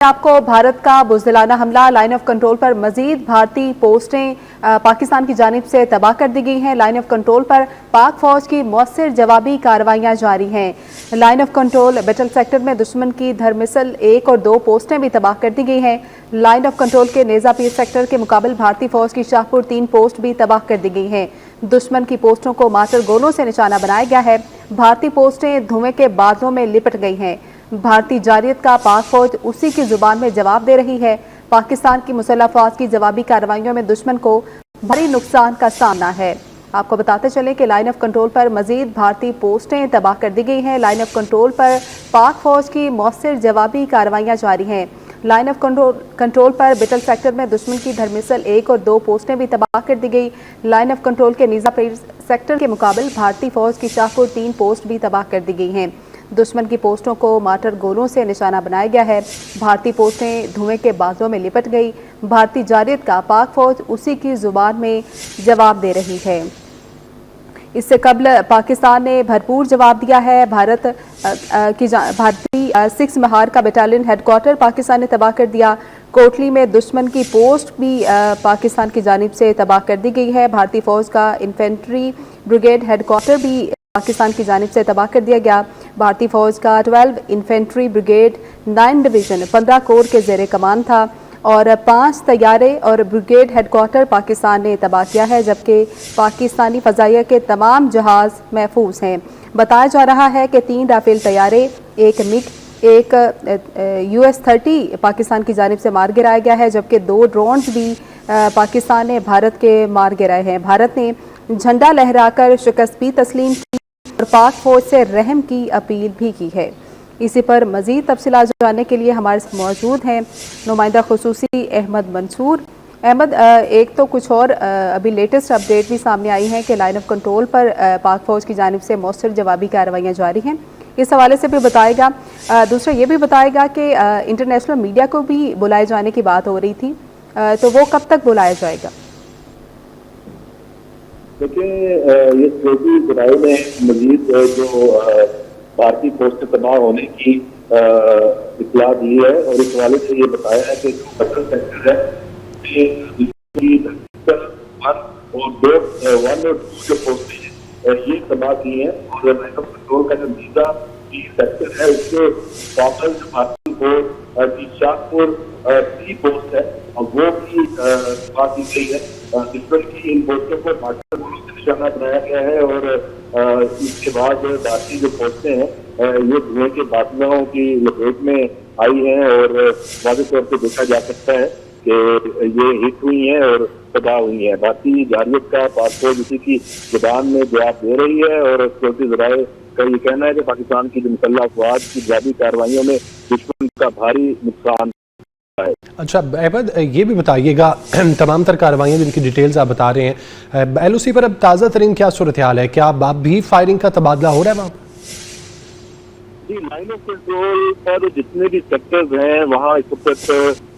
आपको भारत का बुज़दिलाना हमला, लाइन ऑफ कंट्रोल पर मजीद भारतीय पोस्टें पाकिस्तान की जानिब से तबाह कर दी गई हैं। लाइन ऑफ कंट्रोल पर पाक फौज की मौसर जवाबी कार्रवाइयां जारी हैं। Line of control battle sector में दुश्मन की धर्मिसल 1 और 2 पोस्टें भी तबाह कर दी गई हैं। लाइन ऑफ कंट्रोल के नेज़ा पीर सेक्टर के मुकाबले भारतीय फौज की शाहपुर 3 पोस्ट भी तबाह कर दी गई हैं। दुश्मन की पोस्टों को माटर गोलों से निशाना बनाया गया है। भारतीय पोस्टें धुएं के बादलों में लिपट गई हैं। भारतीय जारियत का पाक फौज उसी की जुबान में जवाब दे रही है। पाकिस्तान की मुसल्लह अफवाज की जवाबी कार्रवाइयों में दुश्मन को भारी नुकसान का सामना है। आपको बताते चलें कि लाइन ऑफ कंट्रोल पर मजीद भारतीय पोस्टें तबाह कर दी गई हैं। लाइन ऑफ कंट्रोल पर पाक फौज की मौसर जवाबी कार्रवाइयां जारी हैं। लाइन ऑफ कंट्रोल पर बैटल सेक्टर में दुश्मन की धर्मिसल 1 और 2 पोस्टें भी तबाह कर दी गई। लाइन ऑफ कंट्रोल के नेज़ा पीर सेक्टर के मुकाबले भारतीय फौज की शाहपुर 3 पोस्ट भी तबाह कर दी गई हैं। दुश्मन की पोस्टों को माटर गोलों से निशाना बनाया गया है। भारतीय पोस्टें धुएं के बादलों में लिपट गई। भारतीय जारियत का पाक फौज उसी की जुबान में जवाब दे रही है। इससे कबल पाकिस्तान ने भरपूर जवाब दिया है। भारतीय 6 महार का बटालियन हेडक्वार्टर पाकिस्तान ने तबाह कर दिया। कोटली में दुश्मन की पोस्ट भी पाकिस्तान की जानिब से तबाह कर दी गई है। भारतीय फौज का इन्फेंट्री ब्रिगेड हेडक्वार्टर भी पाकिस्तान की जानिब से तबाह कर दिया गया। भारतीय फौज का 12 इन्फेंट्री ब्रिगेड 9 डिवीजन 15 कोर के ज़ेरे कमान था और 5 तैयारे और ब्रिगेड हेडक्वार्टर पाकिस्तान ने तबाह किया है, जबकि पाकिस्तानी फ़ज़ाइया के तमाम जहाज़ महफूज हैं। बताया जा रहा है कि 3 राफेल तैयारे, 1 मिग, 1 US-30 पाकिस्तान की जानिब से मार गिराया गया है, जबकि 2 ड्रोन्स भी पाकिस्तान ने भारत के मार गिराए हैं। भारत ने झंडा लहराकर शिकस्त भी तस्लीम की और पाक फौज से रहम की अपील भी की है। इसी पर मज़ीद तफसीलात जानने के लिए हमारे साथ मौजूद हैं नुमाइंदा खुसूसी अहमद मंसूर। अहमद, एक तो कुछ और अभी लेटेस्ट अपडेट भी सामने आई है कि लाइन ऑफ कंट्रोल पर पाक फौज की जानिब से मौसर जवाबी कार्रवाइयाँ जारी हैं, इस हवाले से भी बताएगा। दूसरा ये भी बताएगा कि इंटरनेशनल मीडिया को भी बुलाए जाने की बात हो रही थी, तो वो कब तक बुलाया जाएगा? देखिए, ये सिक्योरिटी इजराइल ने मजीद जो भारतीय पोस्ट तबाह होने की इत्तला दी है और इस हवाले से ये बताया है कि जो बैटल सेक्टर है और 1 और 2 जो पोस्टें हैं ये तबाह की हैं और लाइन ऑफ कंट्रोल का जो नेज़ा पीर सेक्टर है उसके पाकिस्तान जो भारतीय फौज की शाहपुर 3 पोस्ट है और वो भी तबाह की गई है। दुश्मन की इन पोस्टों को माटर गोलों से निशाना बनाया गया है और इसके बाद भारतीय जो पोस्टें हैं ये धुएं के बादलों की लपेट में आई हैं और वाज़ेह तौर पर देखा जा सकता है कि ये हिट हुई हैं और तबाह हुई हैं। भारतीय जारियत का पाक फौज उसी की जुबान में जवाब दे रही है और सिक्योरिटी ज़राए का ये कहना है कि पाकिस्तान की जो मुसल्लह अफवाज की जवाबी कार्रवाइयों में दुश्मन का भारी नुकसान। अच्छा अहमद, ये भी बताइएगा तमाम तर कार्रवाइयाँ जिनकी डिटेल्स आप बता रहे हैं, LOC पर अब ताज़ा तरीन क्या सूरत हाल है? क्या अब भी फायरिंग का तबादला हो रहा है वहाँ? जी, लाइन ऑफ कंट्रोल पर जितने भी सेक्टर्स हैं वहाँ इस वक्त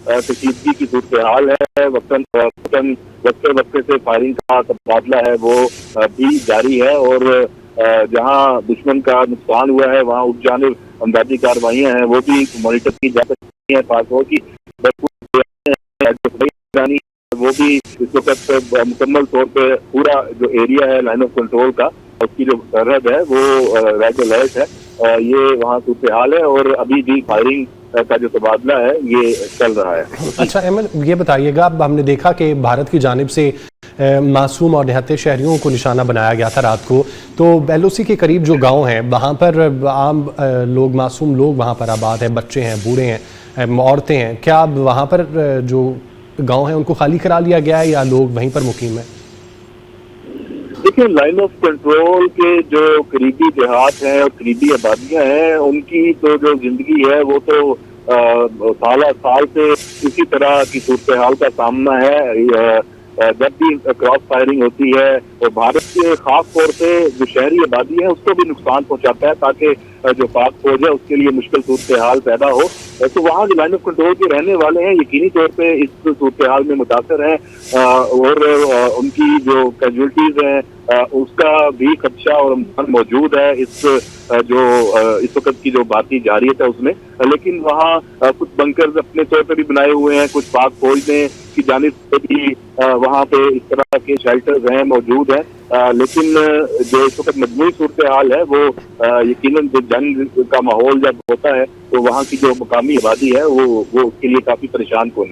कशीदगी की सूरत हाल है। वक्त से फायरिंग का तबादला है वो भी जारी है और जहाँ दुश्मन का नुकसान हुआ है वहाँ उस जानिब अमदादी कार्रवाइयाँ हैं वो भी मॉनिटर की जा सकती हैं। पाक फौज की वो भी इस वक्त मुकम्मल तौर पे पूरा जो एरिया है लाइन ऑफ कंट्रोल का उसकी जो सरहद है वो रेड अलर्ट है। ये वहाँ सूरत हाल है और अभी भी फायरिंग का जो तबादला है ये चल रहा है। अच्छा अहमद, ये बताइएगा, अब हमने देखा कि भारत की जानिब से मासूम और निहत्ते शहरियों को निशाना बनाया गया था रात को, तो LOC के करीब जो गांव हैं वहाँ पर आम लोग, मासूम लोग वहाँ पर आबाद हैं, बच्चे हैं, बूढ़े हैं, औरतें हैं। क्या अब वहाँ पर जो गांव हैं उनको खाली करा लिया गया है या लोग वहीं पर मुकीम हैं? देखिए, लाइन ऑफ कंट्रोल के जो करीबी देहात हैं और करीबी आबादियां हैं उनकी तो जो जिंदगी है वो तो साल से इसी तरह की सूरत हाल का सामना है। जब भी क्रॉस फायरिंग होती है और भारत के खास तौर से जो शहरी आबादी है उसको भी नुकसान पहुंचाता है ताकि जो पाक फौज है उसके लिए मुश्किल सूरत हाल पैदा हो। तो वहाँ जो लाइन ऑफ कंट्रोल के रहने वाले हैं यकीनी तौर पे इस सूरत हाल में मुतासर हैं और उनकी जो कैजुअलिटीज हैं उसका भी खदशा और मौजूद है। इस جو اس وقت کی جو بھارتی جارہیت ہے اس میں، لیکن وہاں کچھ بنکرز اپنے طور پہ بھی بنائے ہوئے ہیں، کچھ پاک فوج نے کی جانب سے بھی وہاں پہ اس طرح کے شیلٹرز ہیں موجود ہیں، لیکن جو اس وقت مجموعی صورتحال ہے وہ یقیناً جو جنگ کا ماحول جب ہوتا ہے تو وہاں کی جو مقامی آبادی ہے وہ اس کے لیے کافی پریشان کن ہے۔